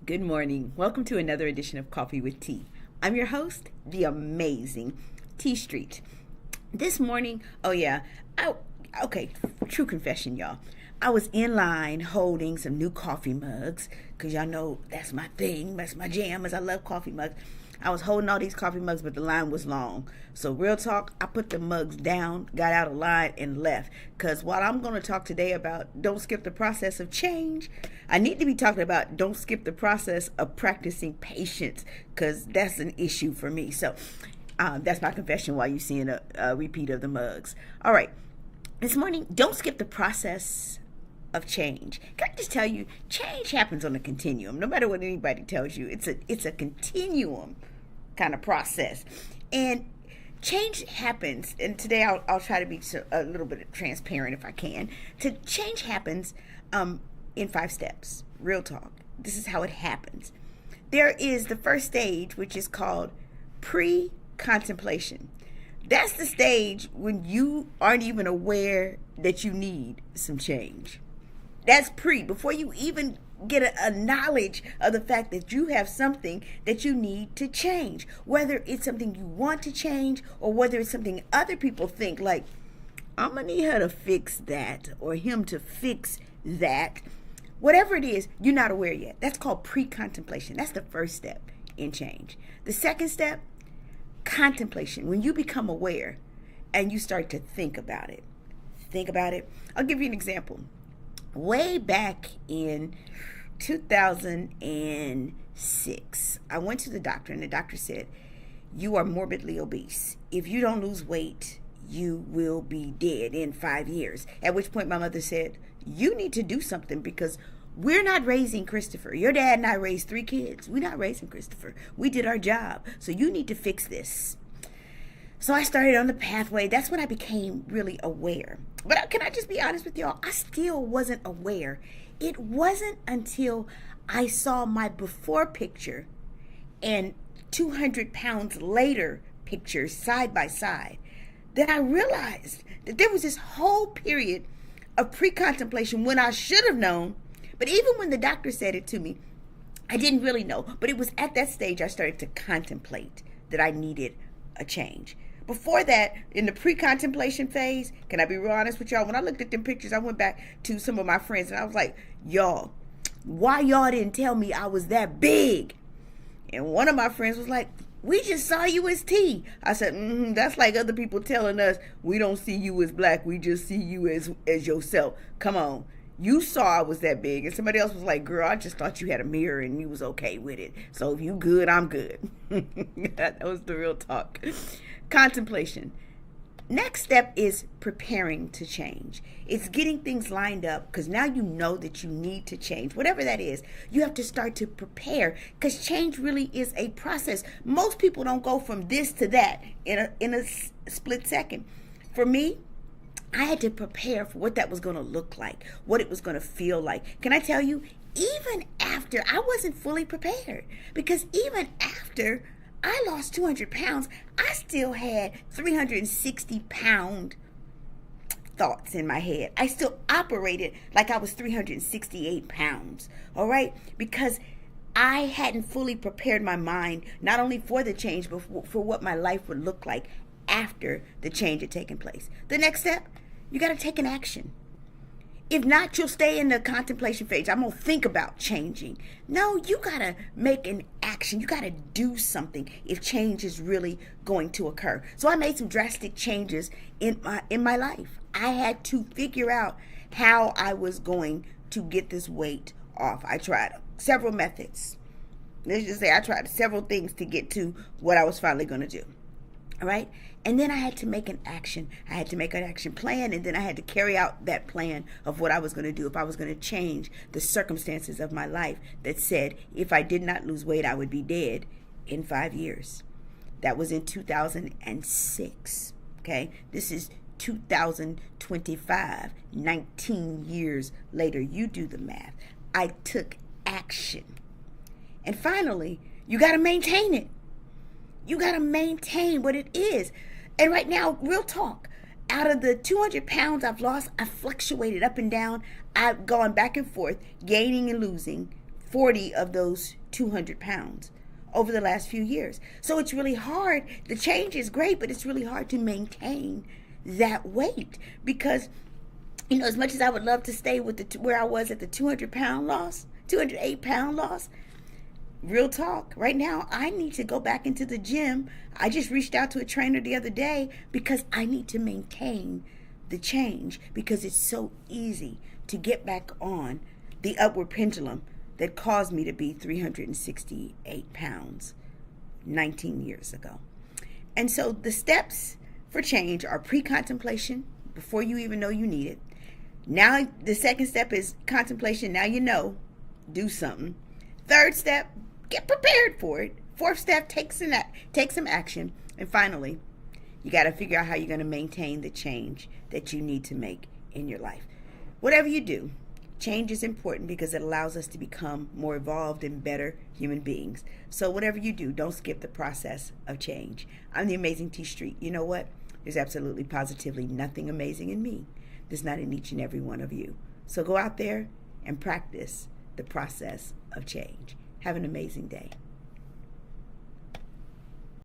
Good morning. Welcome to another edition of Coffee with Tea. I'm your host, the amazing Tea Street. This morning, true confession, y'all. I was in line holding some new coffee mugs because y'all know that's my thing, that's my jam, as I love coffee mugs. I was holding all these coffee mugs, but the line was long. So real talk, I put the mugs down, got out of line, and left. Because while I'm going to talk today about don't skip the process of change, I need to be talking about don't skip the process of practicing patience, because that's an issue for me. So that's my confession while you're seeing a repeat of the mugs. All right. This morning, don't skip the process of change. Can I just tell you, change happens on a continuum. No matter what anybody tells you, it's a continuum kind of process. And change happens, and today I'll try to be a little bit transparent if I can. Change happens in 5 steps. Real talk. This is how it happens. There is the first stage, which is called pre-contemplation. That's the stage when you aren't even aware that you need some change. That's before you even get a knowledge of the fact that you have something that you need to change. Whether it's something you want to change or whether it's something other people think like, I'm going to need her to fix that or him to fix that. Whatever it is, you're not aware yet. That's called pre-contemplation. That's the first step in change. The second step, contemplation. When you become aware and you start to think about it. I'll give you an example. Way back in 2006, I went to the doctor and the doctor said, you are morbidly obese. If you don't lose weight, you will be dead in 5 years. At which point my mother said, you need to do something because we're not raising Christopher. Your dad and I raised 3 kids. We're not raising Christopher. We did our job. So you need to fix this. So I started on the pathway. That's when I became really aware. But can I just be honest with y'all? I still wasn't aware. It wasn't until I saw my before picture and 200 pounds later pictures side by side that I realized that there was this whole period of pre-contemplation when I should have known. But even when the doctor said it to me, I didn't really know. But it was at that stage I started to contemplate that I needed a change. Before that, in the pre-contemplation phase, can I be real honest with y'all? When I looked at them pictures, I went back to some of my friends and I was like, y'all, why y'all didn't tell me I was that big? And one of my friends was like, we just saw you as T. I said, that's like other people telling us we don't see you as black. We just see you as yourself. Come on. You saw I was that big. And somebody else was like, girl, I just thought you had a mirror and you was okay with it. So if you good, I'm good. That was the real talk. Contemplation. Next step is preparing to change. It's getting things lined up because now you know that you need to change. Whatever that is, you have to start to prepare because change really is a process. Most people don't go from this to that in a split second. For me, I had to prepare for what that was going to look like, what it was going to feel like. Can I tell you, even after I wasn't fully prepared, because even after I lost 200 pounds, I still had 360-pound thoughts in my head. I still operated like I was 368 pounds, all right? Because I hadn't fully prepared my mind, not only for the change, but for what my life would look like after the change had taken place. The next step, you got to take an action. If not, you'll stay in the contemplation phase. I'm going to think about changing. No, you got to make an action. You got to do something if change is really going to occur. So I made some drastic changes in my life. I had to figure out how I was going to get this weight off. I tried several methods. Let's just say I tried several things to get to what I was finally going to do. All right. And then I had to make an action. I had to make an action plan, and then I had to carry out that plan of what I was going to do if I was going to change the circumstances of my life that said if I did not lose weight, I would be dead in 5 years. That was in 2006. Okay. This is 2025, 19 years later. You do the math. I took action. And finally, you got to maintain it. You got to maintain what it is. And right now, real talk, out of the 200 pounds I've lost, I've fluctuated up and down. I've gone back and forth, gaining and losing 40 of those 200 pounds over the last few years. So it's really hard. The change is great, but it's really hard to maintain that weight because, you know, as much as I would love to stay with where I was at the 200-pound loss, 208-pound loss, real talk, right now, I need to go back into the gym. I just reached out to a trainer the other day because I need to maintain the change because it's so easy to get back on the upward pendulum that caused me to be 368 pounds 19 years ago. And so the steps for change are pre-contemplation, before you even know you need it. Now the second step is contemplation. Now you know, do something. Third step, get prepared for it. Fourth step, take some action. And finally, you got to figure out how you're going to maintain the change that you need to make in your life. Whatever you do, change is important because it allows us to become more evolved and better human beings. So whatever you do, don't skip the process of change. I'm the Amazing T Street. You know what? There's absolutely positively nothing amazing in me. There's not in each and every one of you. So go out there and practice the process of change. Have an amazing day.